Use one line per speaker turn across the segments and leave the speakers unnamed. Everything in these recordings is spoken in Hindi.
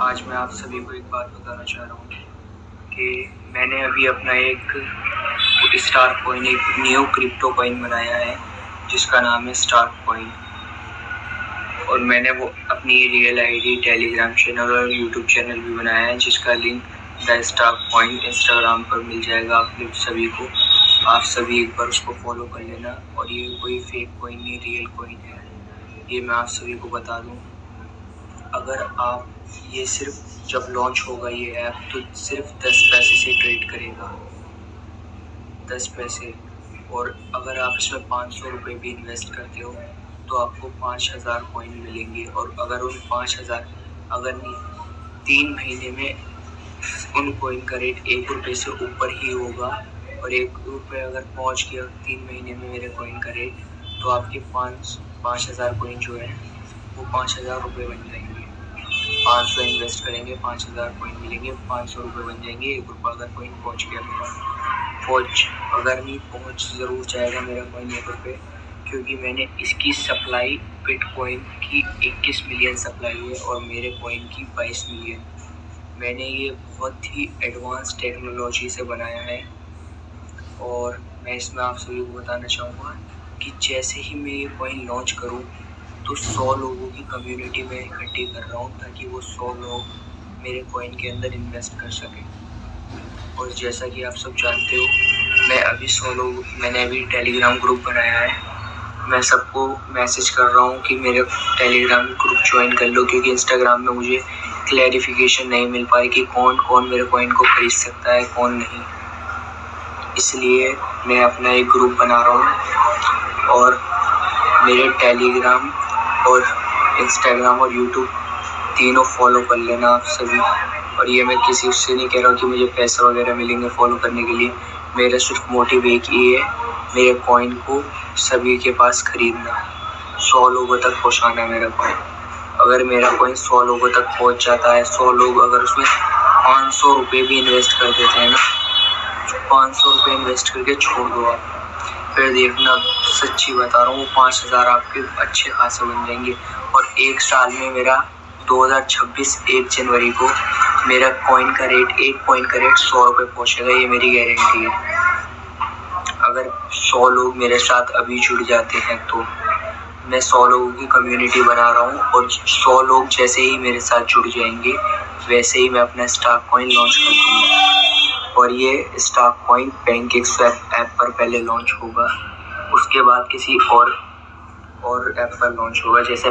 आज मैं आप सभी को एक बात बताना चाह रहा हूँ कि मैंने अभी अपना एक स्टार कॉइन, एक न्यू क्रिप्टो कॉइन बनाया है जिसका नाम है स्टार कॉइन। और मैंने वो अपनी रियल आईडी, टेलीग्राम चैनल और यूट्यूब चैनल भी बनाया है जिसका link the star coin Instagram पर मिल जाएगा आप सभी को। आप सभी एक बार उसको फॉलो कर लेना। और ये कोई फेक कॉइन नहीं, रियल कॉइन है, ये मैं आप सभी को बता दूँ। अगर आप ये सिर्फ जब लॉन्च होगा ये ऐप तो सिर्फ 10 पैसे से ट्रेड करेगा, 10 पैसे। और अगर आप इसमें 500 रुपये भी इन्वेस्ट करते हो तो आपको 5000 कॉइन मिलेंगे। और अगर उन 5000 अगर नहीं 3 महीने में उन कॉइन का रेट 1 रुपये से ऊपर ही होगा। और 1 रुपये अगर पहुंच गया 3 महीने में मेरे कॉइन का रेट, तो आपके 5000 कॉइन जो है वो 5000 रुपये बन जाएंगे। 500 इन्वेस्ट करेंगे, 5000 कॉइन मिलेंगे, 500 रुपये बन जाएंगे। 1 रुपये अगर कॉइन पहुँच गया मेरा, अगर नहीं पहुँच ज़रूर जाएगा मेरा कॉइन 1 रुपये, क्योंकि मैंने इसकी सप्लाई बिटकॉइन की 21 मिलियन सप्लाई है और मेरे कॉइन की 22 मिलियन। मैंने ये बहुत ही एडवांस टेक्नोलॉजी से बनाया है। और मैं इसमें आप सभी को बताना चाहूँगा कि जैसे ही मैं ये कॉइन लॉन्च करूँ तो 100 लोगों की कम्युनिटी में इकट्ठी कर रहा हूँ ताकि वो 100 लोग मेरे कॉइन के अंदर इन्वेस्ट कर सकें। और जैसा कि आप सब जानते हो, मैंने अभी टेलीग्राम ग्रुप बनाया है। मैं सबको मैसेज कर रहा हूँ कि मेरे टेलीग्राम ग्रुप ज्वाइन कर लो, क्योंकि इंस्टाग्राम में मुझे क्लैरिफिकेशन नहीं मिल पाई कि कौन कौन मेरे कॉइन को खरीद सकता है, कौन नहीं। इसलिए मैं अपना एक ग्रुप बना रहा हूँ और मेरे टेलीग्राम और इंस्टाग्राम और यूट्यूब तीनों फॉलो कर लेना आप सभी। और ये मैं किसी उससे नहीं कह रहा हूँ कि मुझे पैसा वगैरह मिलेंगे फॉलो करने के लिए। मेरा सिर्फ मोटिव एक ही है, मेरे कॉइन को सभी के पास खरीदना, 100 लोगों तक पहुँचाना मेरा कॉइन। अगर मेरा कॉइन 100 लोगों तक पहुँच जाता है, 100 लोग अगर उसमें 500 रुपये भी इन्वेस्ट कर देते हैं ना, 500 रुपये इन्वेस्ट करके छोड़ दो आप, फिर देखना, सच्ची बता रहा हूँ, 5000 आपके अच्छे खासे बन जाएंगे। और 1 साल में मेरा 2026 1 जनवरी को मेरा एक कॉइन का रेट 100 रुपये पहुँचेगा, ये मेरी गारंटी है। अगर 100 लोग मेरे साथ अभी जुड़ जाते हैं तो मैं 100 लोगों की कम्युनिटी बना रहा हूँ। और 100 लोग जैसे ही मेरे साथ जुड़ जाएंगे वैसे ही मैं अपना स्टार कॉइन लॉन्च कर दूँगा। और ये स्टार कॉइन PancakeSwap ऐप पर पहले लॉन्च होगा, उसके बाद किसी और ऐप पर लॉन्च होगा, जैसे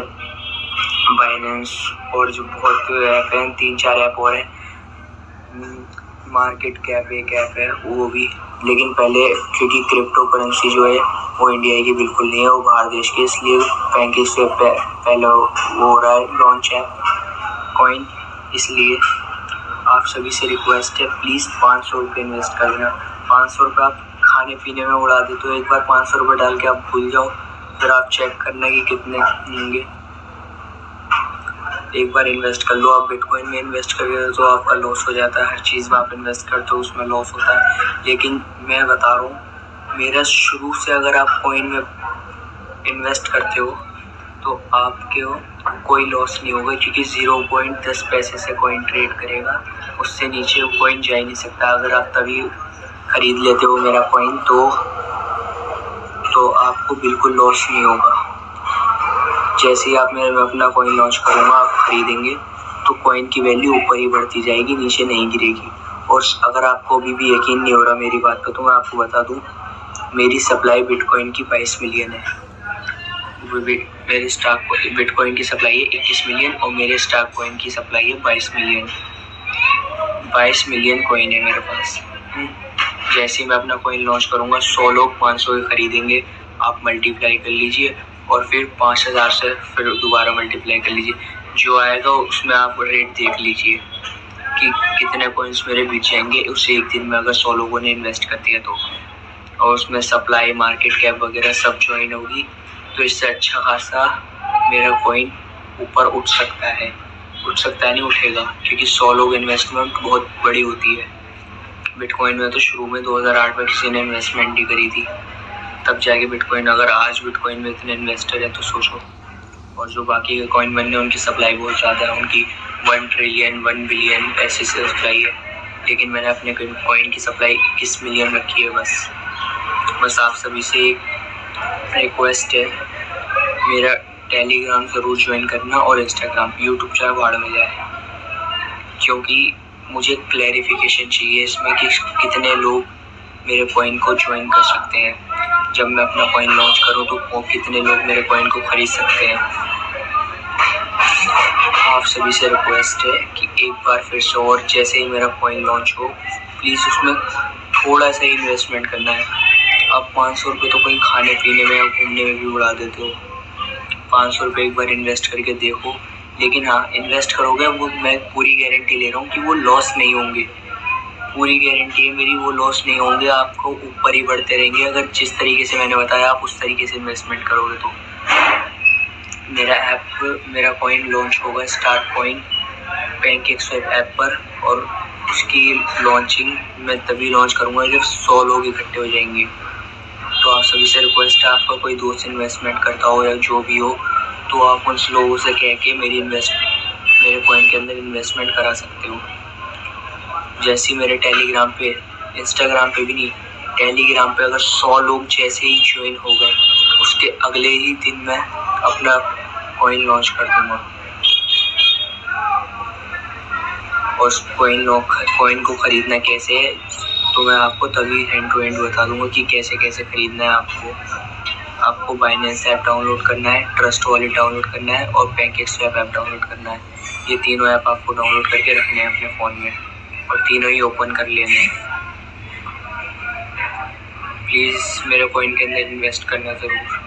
बाइनेंस और जो बहुत ऐप हैं, 3-4 ऐप और हैं, मार्केट कैप एक ऐप है वो भी। लेकिन पहले, क्योंकि क्रिप्टो करेंसी जो है वो इंडिया की बिल्कुल नहीं है, वो बाहर देश की, इसलिए PancakeSwap पहले वो हो रहा है लॉन्च है कॉइन। इसलिए आप सभी से रिक्वेस्ट है, प्लीज़ 500 रुपये इन्वेस्ट करना। 500 रुपये आप खाने पीने में उड़ा देते हो, एक बार 500 रुपये डाल के आप भूल जाओ, फिर आप चेक करना कि कितने होंगे। एक बार इन्वेस्ट कर लो। आप बिटकॉइन में इन्वेस्ट करोगे तो आपका लॉस हो जाता है, हर चीज़ में आप इन्वेस्ट करते हो उसमें लॉस होता है। लेकिन मैं बता रहा हूँ, मेरा शुरू से अगर आप कॉइन में इन्वेस्ट करते हो तो आपके कोई लॉस नहीं होगा, क्योंकि 0.10 पैसे से कॉइन ट्रेड करेगा, उससे नीचे कॉइन जा ही नहीं सकता। अगर आप तभी खरीद लेते हो मेरा कॉइन तो आपको बिल्कुल लॉस नहीं होगा। जैसे ही आप मैं अपना कॉइन लॉन्च करूँगा, आप खरीदेंगे तो कॉइन की वैल्यू ऊपर ही बढ़ती जाएगी, नीचे नहीं गिरेगी। और अगर आपको अभी भी यकीन नहीं हो रहा मेरी बात पर, तो मैं आपको बता दूँ, मेरी सप्लाई बिटकॉइन की 22 मिलियन है। मेरे स्टॉक बिटकॉइन की सप्लाई है 21 मिलियन और मेरे स्टॉक कॉइन की सप्लाई है 22 मिलियन। 22 मिलियन कॉइन है मेरे पास। जैसे ही मैं अपना कॉइन लॉन्च करूँगा, 100 लोग 500 के खरीदेंगे, आप मल्टीप्लाई कर लीजिए और फिर 5000 से फिर दोबारा मल्टीप्लाई कर लीजिए। जो आएगा उसमें आप रेट देख लीजिए कि कितने कॉइन्स मेरे बीच जाएंगे उस एक दिन में, अगर 100 लोगों ने इन्वेस्ट कर दिया तो। और उसमें सप्लाई, मार्केट कैप वगैरह सब ज्वाइन होगी, तो इससे अच्छा खासा मेरा कॉइन ऊपर उठ सकता है नहीं उठेगा, क्योंकि 100 लोग इन्वेस्टमेंट बहुत बड़ी होती है। बिटकॉइन में तो शुरू में 2008 में किसी ने इन्वेस्टमेंट ही करी थी, तब जाके बिटकॉइन, अगर आज बिटकॉइन में इतने इन्वेस्टर हैं तो सोचो। और जो बाकी के कॉइन बनने उनकी सप्लाई बहुत ज़्यादा है, उनकी 1 ट्रिलियन 1 बिलियन ऐसे से सप्लाई है, लेकिन मैंने अपने कॉइन की सप्लाई 21 मिलियन रखी है। बस आप सभी से एक रिक्वेस्ट है, मेरा टेलीग्राम ज़रूर ज्वाइन करना और इंस्टाग्राम, यूट्यूब चाहे भाड़ में जाए, क्योंकि मुझे क्लैरिफिकेशन चाहिए इसमें कि कितने लोग मेरे कॉइन को ज्वाइन कर सकते हैं। जब मैं अपना कॉइन लॉन्च करूं तो वो कितने लोग मेरे कॉइन को खरीद सकते हैं। आप सभी से रिक्वेस्ट है कि एक बार फिर से, और जैसे ही मेरा कॉइन लॉन्च हो प्लीज़ उसमें थोड़ा सा इन्वेस्टमेंट करना है। आप 500 रुपये तो कहीं खाने पीने में या घूमने में भी उड़ा देते हो। 500 रुपये एक बार इन्वेस्ट करके देखो, लेकिन हाँ, इन्वेस्ट करोगे वो मैं पूरी गारंटी ले रहा हूँ कि वो लॉस नहीं होंगे। पूरी गारंटी है मेरी, वो लॉस नहीं होंगे, आपको ऊपर ही बढ़ते रहेंगे अगर जिस तरीके से मैंने बताया आप उस तरीके से इन्वेस्टमेंट करोगे तो। मेरा कॉइन लॉन्च होगा स्टार्ट कॉइन PancakeSwap ऐप पर, और उसकी लॉन्चिंग मैं तभी लॉन्च करूँगा जब 100 लोग इकट्ठे हो जाएंगे। तो आप सभी से रिक्वेस्ट है, आपका कोई दोस्त इन्वेस्टमेंट करता हो या जो भी हो, तो आप उन लोगों से कह के मेरे कॉइन के अंदर इन्वेस्टमेंट करा सकते हो। जैसे मेरे टेलीग्राम पे, इंस्टाग्राम पे भी नहीं, टेलीग्राम पे अगर 100 लोग जैसे ही ज्वाइन हो गए उसके अगले ही दिन मैं अपना कॉइन लॉन्च कर दूंगा। और उस कॉइन को ख़रीदना कैसे है तो मैं आपको तभी हैंड टू हैंड बता दूंगा कि कैसे कैसे ख़रीदना है। आपको बाइनेंस ऐप डाउनलोड करना है, ट्रस्ट वॉलेट डाउनलोड करना है और PancakeSwap ऐप डाउनलोड करना है। ये तीनों ऐप आपको डाउनलोड करके रखने हैं अपने फ़ोन में और तीनों ही ओपन कर लेने हैं। प्लीज़ मेरे कॉइन के अंदर इन्वेस्ट करना ज़रूर।